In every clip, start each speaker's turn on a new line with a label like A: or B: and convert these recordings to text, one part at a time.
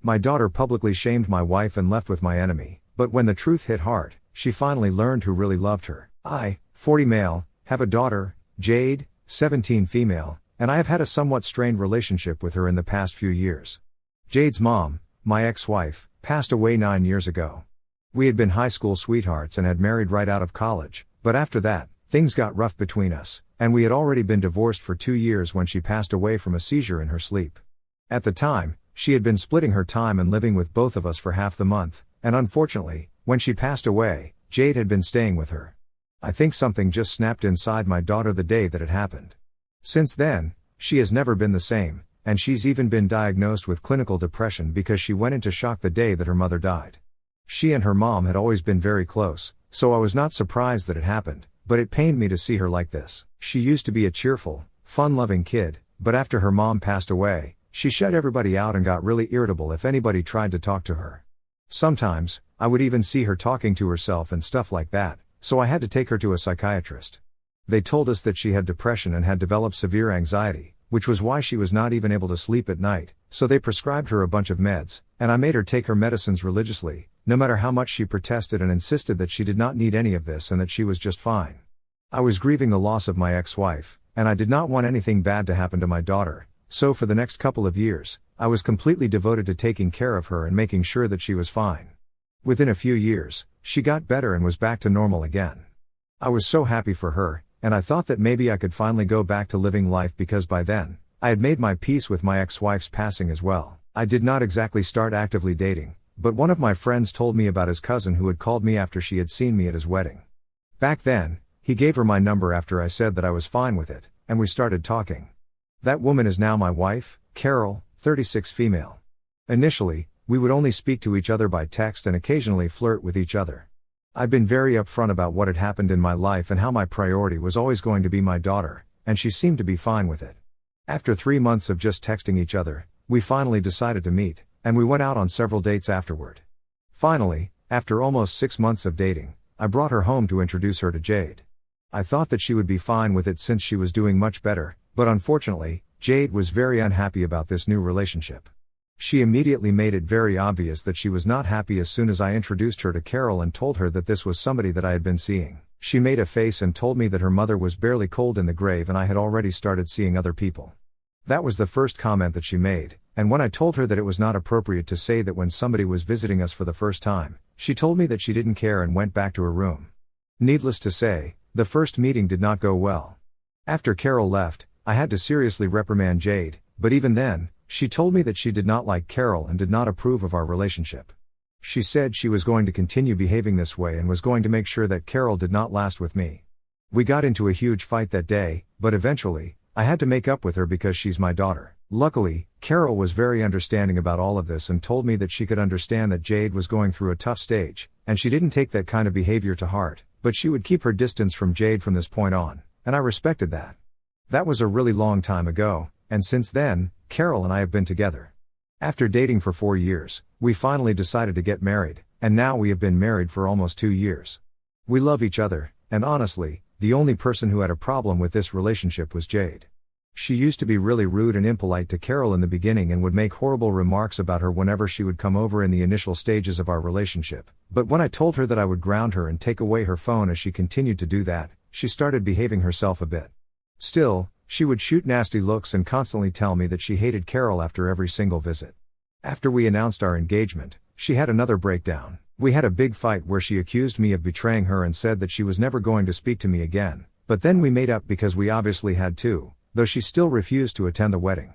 A: My daughter publicly shamed my wife and left with my enemy, but when the truth hit hard, she finally learned who really loved her. I, 40 male, have a daughter, Jade, 17 female, and I have had a somewhat strained relationship with her in the past few years. Jade's mom, my ex-wife, passed away 9 years ago. We had been high school sweethearts and had married right out of college, but after that, things got rough between us, and we had already been divorced for 2 years when she passed away from a seizure in her sleep. At the time, she had been splitting her time and living with both of us for half the month, and unfortunately, when she passed away, Jade had been staying with her. I think something just snapped inside my daughter the day that it happened. Since then, she has never been the same, and she's even been diagnosed with clinical depression because she went into shock the day that her mother died. She and her mom had always been very close, so I was not surprised that it happened, but it pained me to see her like this. She used to be a cheerful, fun-loving kid, but after her mom passed away, she shut everybody out and got really irritable if anybody tried to talk to her. Sometimes, I would even see her talking to herself and stuff like that, so I had to take her to a psychiatrist. They told us that she had depression and had developed severe anxiety, which was why she was not even able to sleep at night, so they prescribed her a bunch of meds, and I made her take her medicines religiously, no matter how much she protested and insisted that she did not need any of this and that she was just fine. I was grieving the loss of my ex-wife, and I did not want anything bad to happen to my daughter, so for the next couple of years, I was completely devoted to taking care of her and making sure that she was fine. Within a few years, she got better and was back to normal again. I was so happy for her, and I thought that maybe I could finally go back to living life because by then, I had made my peace with my ex-wife's passing as well. I did not exactly start actively dating, but one of my friends told me about his cousin who had called me after she had seen me at his wedding. Back then, he gave her my number after I said that I was fine with it, and we started talking. That woman is now my wife, Carol, 36 female. Initially, we would only speak to each other by text and occasionally flirt with each other. I've been very upfront about what had happened in my life and how my priority was always going to be my daughter, and she seemed to be fine with it. After 3 months of just texting each other, we finally decided to meet, and we went out on several dates afterward. Finally, after almost 6 months of dating, I brought her home to introduce her to Jade. I thought that she would be fine with it since she was doing much better, but unfortunately, Jade was very unhappy about this new relationship. She immediately made it very obvious that she was not happy as soon as I introduced her to Carol and told her that this was somebody that I had been seeing. She made a face and told me that her mother was barely cold in the grave and I had already started seeing other people. That was the first comment that she made, and when I told her that it was not appropriate to say that when somebody was visiting us for the first time, she told me that she didn't care and went back to her room. Needless to say, the first meeting did not go well. After Carol left, I had to seriously reprimand Jade, but even then, she told me that she did not like Carol and did not approve of our relationship. She said she was going to continue behaving this way and was going to make sure that Carol did not last with me. We got into a huge fight that day, but eventually, I had to make up with her because she's my daughter. Luckily, Carol was very understanding about all of this and told me that she could understand that Jade was going through a tough stage, and she didn't take that kind of behavior to heart, but she would keep her distance from Jade from this point on, and I respected that. That was a really long time ago, and since then, Carol and I have been together. After dating for 4 years, we finally decided to get married, and now we have been married for almost 2 years. We love each other, and honestly, the only person who had a problem with this relationship was Jade. She used to be really rude and impolite to Carol in the beginning and would make horrible remarks about her whenever she would come over in the initial stages of our relationship, but when I told her that I would ground her and take away her phone as she continued to do that, she started behaving herself a bit. Still, she would shoot nasty looks and constantly tell me that she hated Carol after every single visit. After we announced our engagement, she had another breakdown. We had a big fight where she accused me of betraying her and said that she was never going to speak to me again, but then we made up because we obviously had to, though she still refused to attend the wedding.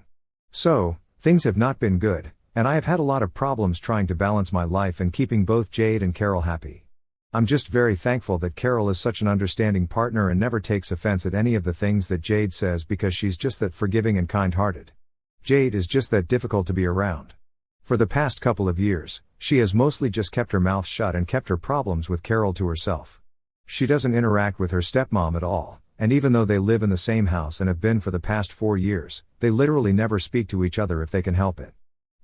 A: So, things have not been good, and I have had a lot of problems trying to balance my life and keeping both Jade and Carol happy. I'm just very thankful that Carol is such an understanding partner and never takes offense at any of the things that Jade says because she's just that forgiving and kind-hearted. Jade is just that difficult to be around. For the past couple of years, she has mostly just kept her mouth shut and kept her problems with Carol to herself. She doesn't interact with her stepmom at all, and even though they live in the same house and have been for the past 4 years, they literally never speak to each other if they can help it.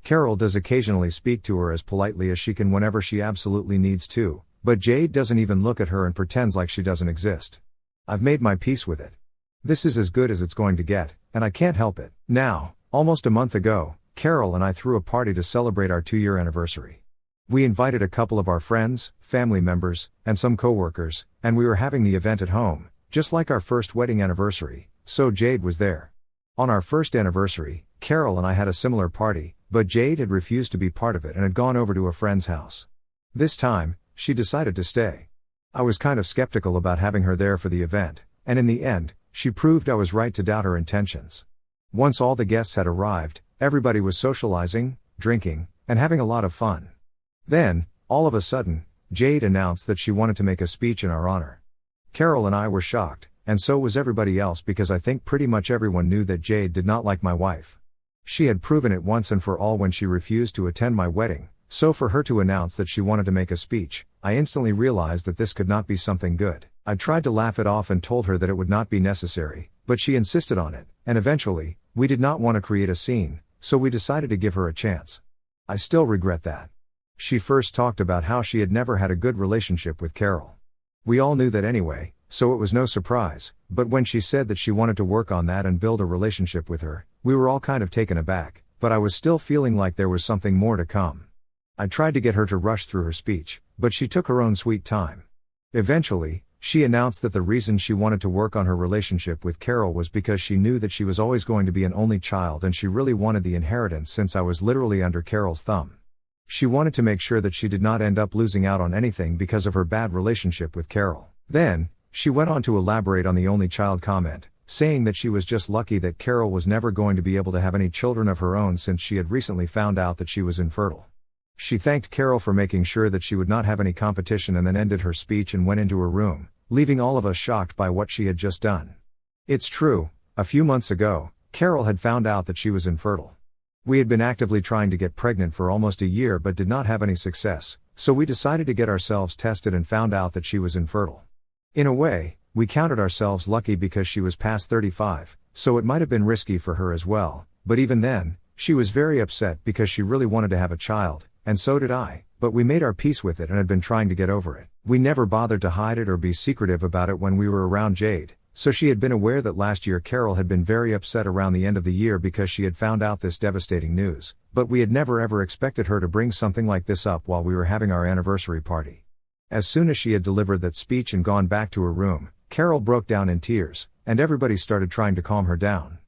A: Carol does occasionally speak to her as politely as she can whenever she absolutely needs to, but Jade doesn't even look at her and pretends like she doesn't exist. I've made my peace with it. This is as good as it's going to get, and I can't help it. Now, almost a month ago, Carol and I threw a party to celebrate our 2-year anniversary. We invited a couple of our friends, family members, and some coworkers, and we were having the event at home, just like our first wedding anniversary, so Jade was there. On our first anniversary, Carol and I had a similar party, but Jade had refused to be part of it and had gone over to a friend's house. This time, she decided to stay. I was kind of skeptical about having her there for the event, and in the end, she proved I was right to doubt her intentions. Once all the guests had arrived, everybody was socializing, drinking, and having a lot of fun. Then, all of a sudden, Jade announced that she wanted to make a speech in our honor. Carol and I were shocked, and so was everybody else because I think pretty much everyone knew that Jade did not like my wife. She had proven it once and for all when she refused to attend my wedding, so for her to announce that she wanted to make a speech, I instantly realized that this could not be something good. I tried to laugh it off and told her that it would not be necessary, but she insisted on it, and eventually, we did not want to create a scene, so we decided to give her a chance. I still regret that. She first talked about how she had never had a good relationship with Carol. We all knew that anyway, so it was no surprise, but when she said that she wanted to work on that and build a relationship with her, we were all kind of taken aback, but I was still feeling like there was something more to come. I tried to get her to rush through her speech, but she took her own sweet time. Eventually, she announced that the reason she wanted to work on her relationship with Carol was because she knew that she was always going to be an only child and she really wanted the inheritance since I was literally under Carol's thumb. She wanted to make sure that she did not end up losing out on anything because of her bad relationship with Carol. Then, she went on to elaborate on the only child comment, saying that she was just lucky that Carol was never going to be able to have any children of her own since she had recently found out that she was infertile. She thanked Carol for making sure that she would not have any competition and then ended her speech and went into her room, leaving all of us shocked by what she had just done. It's true, a few months ago, Carol had found out that she was infertile. We had been actively trying to get pregnant for almost a year but did not have any success, so we decided to get ourselves tested and found out that she was infertile. In a way, we counted ourselves lucky because she was past 35, so it might have been risky for her as well, but even then, she was very upset because she really wanted to have a child, and so did I, but we made our peace with it and had been trying to get over it. We never bothered to hide it or be secretive about it when we were around Jade, so she had been aware that last year Carol had been very upset around the end of the year because she had found out this devastating news, but we had never ever expected her to bring something like this up while we were having our anniversary party. As soon as she had delivered that speech and gone back to her room, Carol broke down in tears, and everybody started trying to calm her down.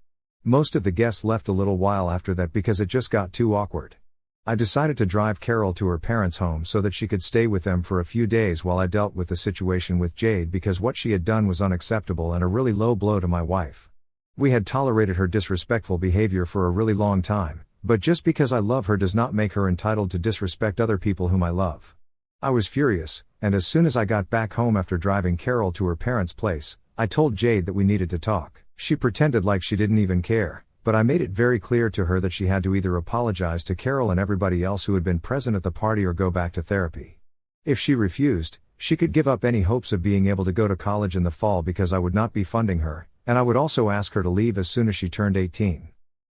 A: Most of the guests left a little while after that because it just got too awkward. I decided to drive Carol to her parents' home so that she could stay with them for a few days while I dealt with the situation with Jade because what she had done was unacceptable and a really low blow to my wife. We had tolerated her disrespectful behavior for a really long time, but just because I love her does not make her entitled to disrespect other people whom I love. I was furious, and as soon as I got back home after driving Carol to her parents' place, I told Jade that we needed to talk. She pretended like she didn't even care, but I made it very clear to her that she had to either apologize to Carol and everybody else who had been present at the party or go back to therapy. If she refused, she could give up any hopes of being able to go to college in the fall because I would not be funding her, and I would also ask her to leave as soon as she turned 18.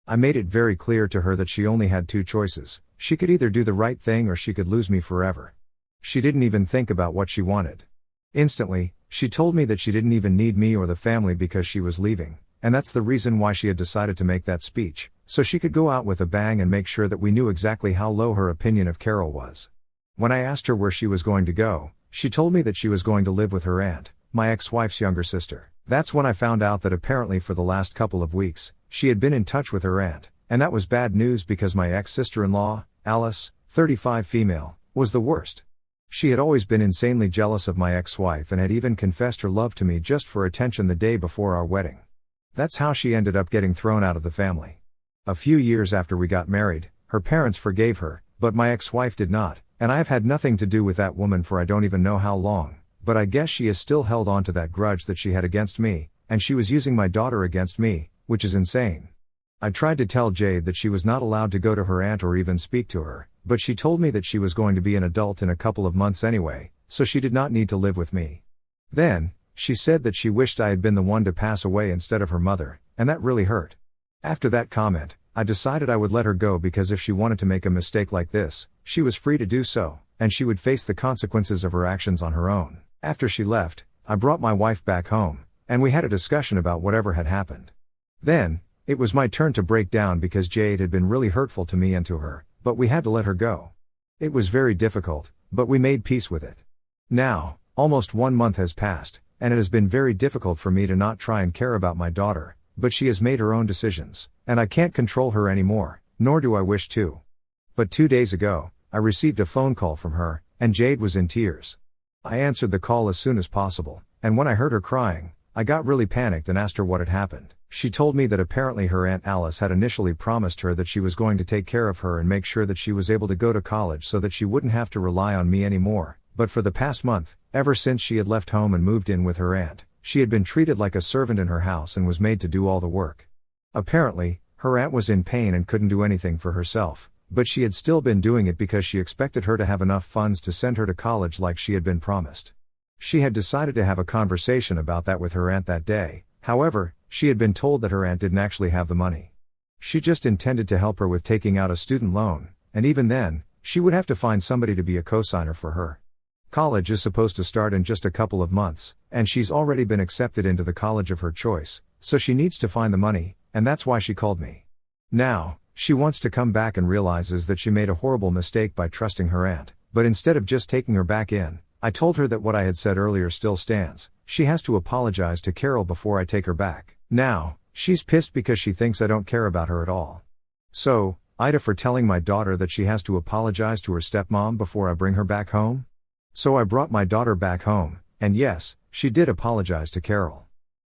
A: I made it very clear to her that she only had two choices: she could either do the right thing or she could lose me forever. She didn't even think about what she wanted. Instantly, she told me that she didn't even need me or the family because she was leaving, and that's the reason why she had decided to make that speech, so she could go out with a bang and make sure that we knew exactly how low her opinion of Carol was. When I asked her where she was going to go, she told me that she was going to live with her aunt, my ex-wife's younger sister. That's when I found out that apparently for the last couple of weeks, she had been in touch with her aunt, and that was bad news because my ex-sister-in-law, Alice, 35 female, was the worst. She had always been insanely jealous of my ex-wife and had even confessed her love to me just for attention the day before our wedding. That's how she ended up getting thrown out of the family. A few years after we got married, her parents forgave her, but my ex-wife did not, and I have had nothing to do with that woman for I don't even know how long, but I guess she has still held on to that grudge that she had against me, and she was using my daughter against me, which is insane. I tried to tell Jade that she was not allowed to go to her aunt or even speak to her, but she told me that she was going to be an adult in a couple of months anyway, so she did not need to live with me. Then, she said that she wished I had been the one to pass away instead of her mother, and that really hurt. After that comment, I decided I would let her go because if she wanted to make a mistake like this, she was free to do so, and she would face the consequences of her actions on her own. After she left, I brought my wife back home, and we had a discussion about whatever had happened. Then, It was my turn to break down because Jade had been really hurtful to me and to her, but we had to let her go. It was very difficult, but we made peace with it. Now, almost 1 month has passed, and it has been very difficult for me to not try and care about my daughter, but she has made her own decisions, and I can't control her anymore, nor do I wish to. But 2 days ago, I received a phone call from her, and Jade was in tears. I answered the call as soon as possible, and when I heard her crying, I got really panicked and asked her what had happened. She told me that apparently her Aunt Alice had initially promised her that she was going to take care of her and make sure that she was able to go to college so that she wouldn't have to rely on me anymore, but for the past month, ever since she had left home and moved in with her aunt, she had been treated like a servant in her house and was made to do all the work. Apparently, her aunt was in pain and couldn't do anything for herself, but she had still been doing it because she expected her to have enough funds to send her to college like she had been promised. She had decided to have a conversation about that with her aunt that day. However, she had been told that her aunt didn't actually have the money. She just intended to help her with taking out a student loan, and even then, she would have to find somebody to be a cosigner for her. College is supposed to start in just a couple of months, and she's already been accepted into the college of her choice, so she needs to find the money, and that's why she called me. Now, she wants to come back and realizes that she made a horrible mistake by trusting her aunt, but instead of just taking her back in, I told her that what I had said earlier still stands. She has to apologize to Carol before I take her back. Now, she's pissed because she thinks I don't care about her at all. So, Ida for telling my daughter that she has to apologize to her stepmom before I bring her back home? So I brought my daughter back home, and yes, she did apologize to Carol.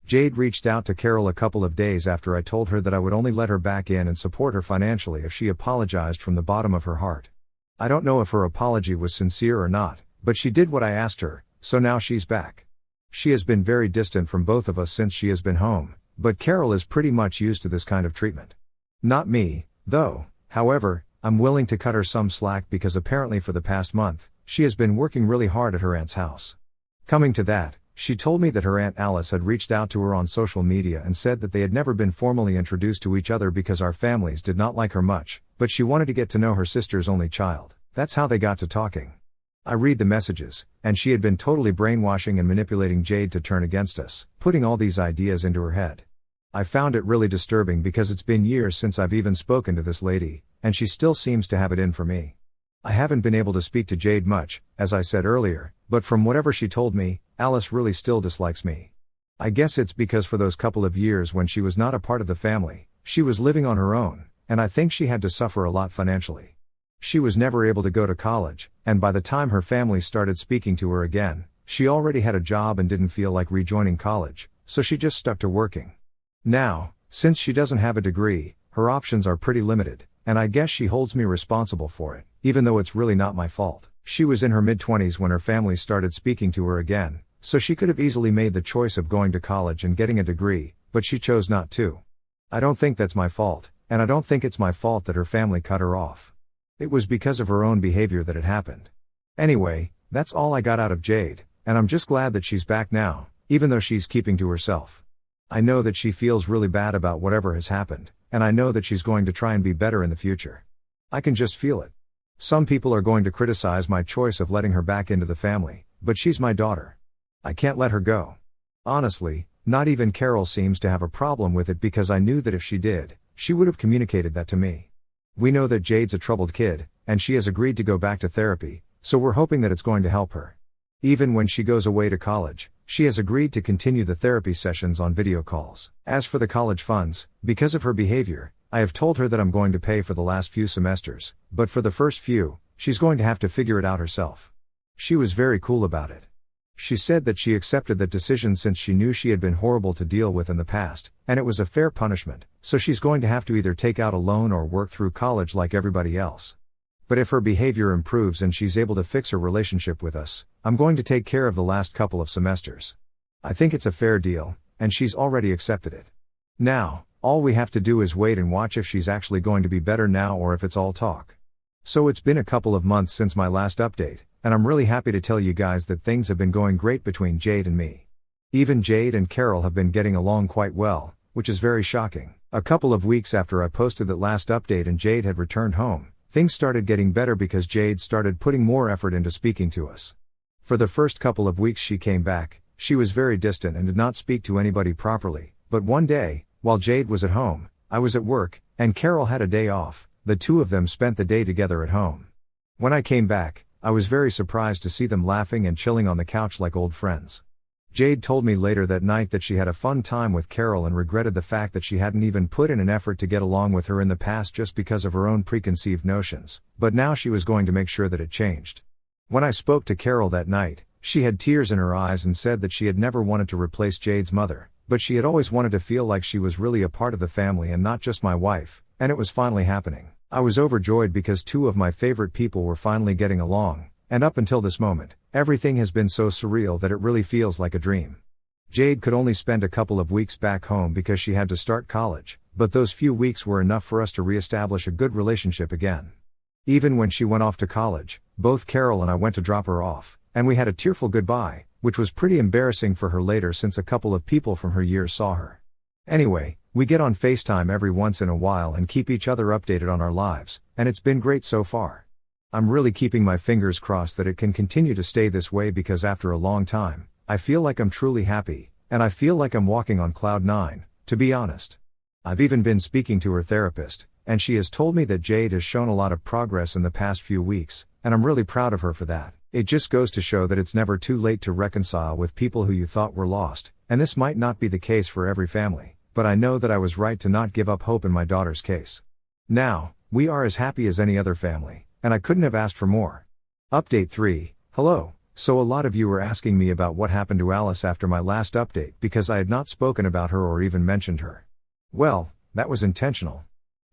A: Jade reached out to Carol a couple of days after I told her that I would only let her back in and support her financially if she apologized from the bottom of her heart. I don't know if her apology was sincere or not, but she did what I asked her, so now she's back. She has been very distant from both of us since she has been home, but Carol is pretty much used to this kind of treatment. Not me, though. However, I'm willing to cut her some slack because apparently for the past month, she has been working really hard at her aunt's house. Coming to that, she told me that her Aunt Alice had reached out to her on social media and said that they had never been formally introduced to each other because our families did not like her much, but she wanted to get to know her sister's only child. That's how they got to talking. I read the messages, and she had been totally brainwashing and manipulating Jade to turn against us, putting all these ideas into her head. I found it really disturbing because it's been years since I've even spoken to this lady, and she still seems to have it in for me. I haven't been able to speak to Jade much, as I said earlier, but from whatever she told me, Alice really still dislikes me. I guess it's because for those couple of years when she was not a part of the family, she was living on her own, and I think she had to suffer a lot financially. She was never able to go to college, and by the time her family started speaking to her again, she already had a job and didn't feel like rejoining college, so she just stuck to working. Now, since she doesn't have a degree, her options are pretty limited, and I guess she holds me responsible for it, even though it's really not my fault. She was in her mid-20s when her family started speaking to her again, so she could have easily made the choice of going to college and getting a degree, but she chose not to. I don't think that's my fault, and I don't think it's my fault that her family cut her off. It was because of her own behavior that it happened. Anyway, that's all I got out of Jade, and I'm just glad that she's back now, even though she's keeping to herself. I know that she feels really bad about whatever has happened, and I know that she's going to try and be better in the future. I can just feel it. Some people are going to criticize my choice of letting her back into the family, but she's my daughter. I can't let her go. Honestly, not even Carol seems to have a problem with it because I knew that if she did, she would have communicated that to me. We know that Jade's a troubled kid, and she has agreed to go back to therapy, so we're hoping that it's going to help her. Even when she goes away to college, she has agreed to continue the therapy sessions on video calls. As for the college funds, because of her behavior, I have told her that I'm going to pay for the last few semesters, but for the first few, she's going to have to figure it out herself. She was very cool about it. She said that she accepted that decision since she knew she had been horrible to deal with in the past, and it was a fair punishment, so she's going to have to either take out a loan or work through college like everybody else. But if her behavior improves and she's able to fix her relationship with us, I'm going to take care of the last couple of semesters. I think it's a fair deal, and she's already accepted it. Now, all we have to do is wait and watch if she's actually going to be better now or if it's all talk. So it's been a couple of months since my last update, and I'm really happy to tell you guys that things have been going great between Jade and me. Even Jade and Carol have been getting along quite well, which is very shocking. A couple of weeks after I posted that last update and Jade had returned home, things started getting better because Jade started putting more effort into speaking to us. For the first couple of weeks she came back, she was very distant and did not speak to anybody properly, but one day, while Jade was at home, I was at work, and Carol had a day off. The two of them spent the day together at home. When I came back, I was very surprised to see them laughing and chilling on the couch like old friends. Jade told me later that night that she had a fun time with Carol and regretted the fact that she hadn't even put in an effort to get along with her in the past just because of her own preconceived notions, but now she was going to make sure that it changed. When I spoke to Carol that night, she had tears in her eyes and said that she had never wanted to replace Jade's mother, but she had always wanted to feel like she was really a part of the family and not just my wife, and it was finally happening. I was overjoyed because two of my favorite people were finally getting along, and up until this moment, everything has been so surreal that it really feels like a dream. Jade could only spend a couple of weeks back home because she had to start college, but those few weeks were enough for us to reestablish a good relationship again. Even when she went off to college, both Carol and I went to drop her off, and we had a tearful goodbye, which was pretty embarrassing for her later since a couple of people from her years saw her. Anyway, we get on FaceTime every once in a while and keep each other updated on our lives, and it's been great so far. I'm really keeping my fingers crossed that it can continue to stay this way because after a long time, I feel like I'm truly happy, and I feel like I'm walking on cloud 9, to be honest. I've even been speaking to her therapist, and she has told me that Jade has shown a lot of progress in the past few weeks, and I'm really proud of her for that. It just goes to show that it's never too late to reconcile with people who you thought were lost, and this might not be the case for every family, but I know that I was right to not give up hope in my daughter's case. Now, we are as happy as any other family, and I couldn't have asked for more. Update 3, hello. So a lot of you were asking me about what happened to Alice after my last update because I had not spoken about her or even mentioned her. Well, that was intentional.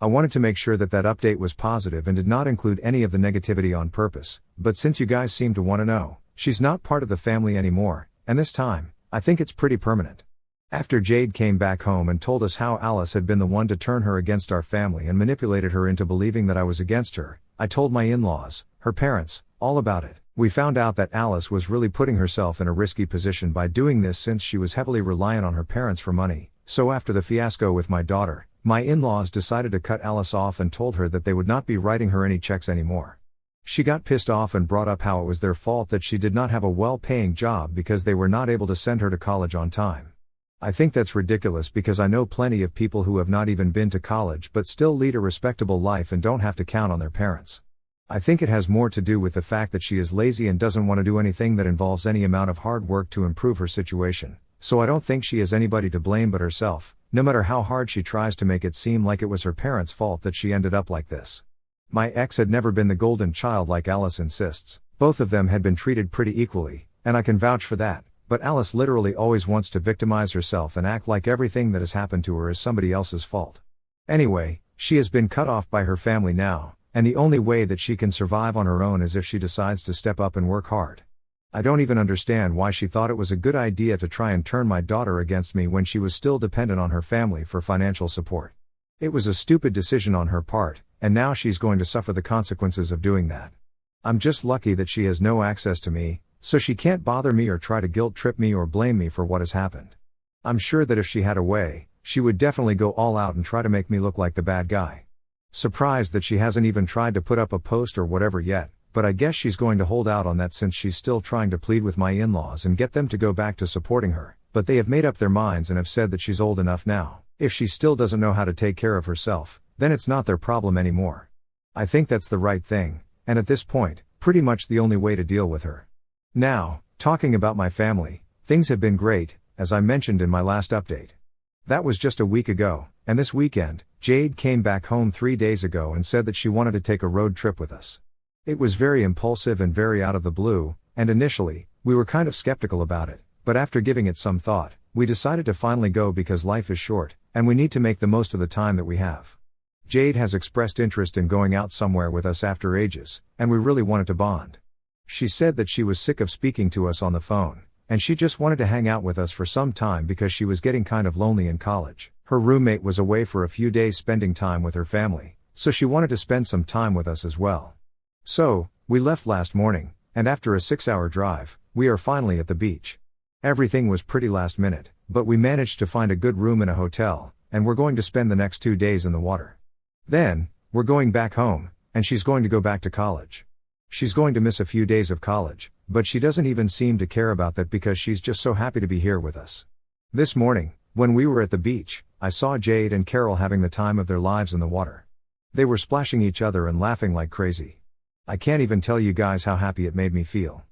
A: I wanted to make sure that that update was positive and did not include any of the negativity on purpose, but since you guys seem to want to know, she's not part of the family anymore, and this time, I think it's pretty permanent. After Jade came back home and told us how Alice had been the one to turn her against our family and manipulated her into believing that I was against her, I told my in-laws, her parents, all about it. We found out that Alice was really putting herself in a risky position by doing this since she was heavily reliant on her parents for money, so after the fiasco with my daughter, my in-laws decided to cut Alice off and told her that they would not be writing her any checks anymore. She got pissed off and brought up how it was their fault that she did not have a well-paying job because they were not able to send her to college on time. I think that's ridiculous because I know plenty of people who have not even been to college but still lead a respectable life and don't have to count on their parents. I think it has more to do with the fact that she is lazy and doesn't want to do anything that involves any amount of hard work to improve her situation, so I don't think she has anybody to blame but herself, no matter how hard she tries to make it seem like it was her parents' fault that she ended up like this. My ex had never been the golden child like Alice insists. Both of them had been treated pretty equally, and I can vouch for that. But Alice literally always wants to victimize herself and act like everything that has happened to her is somebody else's fault. Anyway, she has been cut off by her family now, and the only way that she can survive on her own is if she decides to step up and work hard. I don't even understand why she thought it was a good idea to try and turn my daughter against me when she was still dependent on her family for financial support. It was a stupid decision on her part, and now she's going to suffer the consequences of doing that. I'm just lucky that she has no access to me, so she can't bother me or try to guilt trip me or blame me for what has happened. I'm sure that if she had a way, she would definitely go all out and try to make me look like the bad guy. Surprised that she hasn't even tried to put up a post or whatever yet, but I guess she's going to hold out on that since she's still trying to plead with my in-laws and get them to go back to supporting her, but they have made up their minds and have said that she's old enough now. If she still doesn't know how to take care of herself, then it's not their problem anymore. I think that's the right thing, and at this point, pretty much the only way to deal with her. Now, talking about my family, things have been great, as I mentioned in my last update. That was just a week ago, and this weekend, Jade came back home 3 days ago and said that she wanted to take a road trip with us. It was very impulsive and very out of the blue, and initially, we were kind of skeptical about it, but after giving it some thought, we decided to finally go because life is short, and we need to make the most of the time that we have. Jade has expressed interest in going out somewhere with us after ages, and we really wanted to bond. She said that she was sick of speaking to us on the phone, and she just wanted to hang out with us for some time because she was getting kind of lonely in college. Her roommate was away for a few days spending time with her family, so she wanted to spend some time with us as well. So, we left last morning, and after a 6-hour drive, we are finally at the beach. Everything was pretty last minute, but we managed to find a good room in a hotel, and we're going to spend the next 2 days in the water. Then, we're going back home, and she's going to go back to college. She's going to miss a few days of college, but she doesn't even seem to care about that because she's just so happy to be here with us. This morning, when we were at the beach, I saw Jade and Carol having the time of their lives in the water. They were splashing each other and laughing like crazy. I can't even tell you guys how happy it made me feel.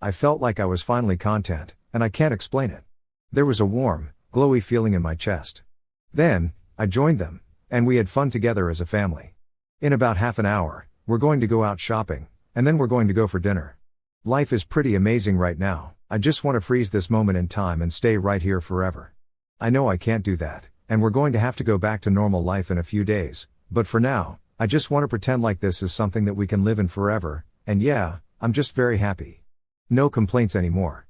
A: I felt like I was finally content, and I can't explain it. There was a warm, glowy feeling in my chest. Then, I joined them, and we had fun together as a family. In about half an hour, we're going to go out shopping, and then we're going to go for dinner. Life is pretty amazing right now. I just want to freeze this moment in time and stay right here forever. I know I can't do that, and we're going to have to go back to normal life in a few days, but for now, I just want to pretend like this is something that we can live in forever, and yeah, I'm just very happy. No complaints anymore.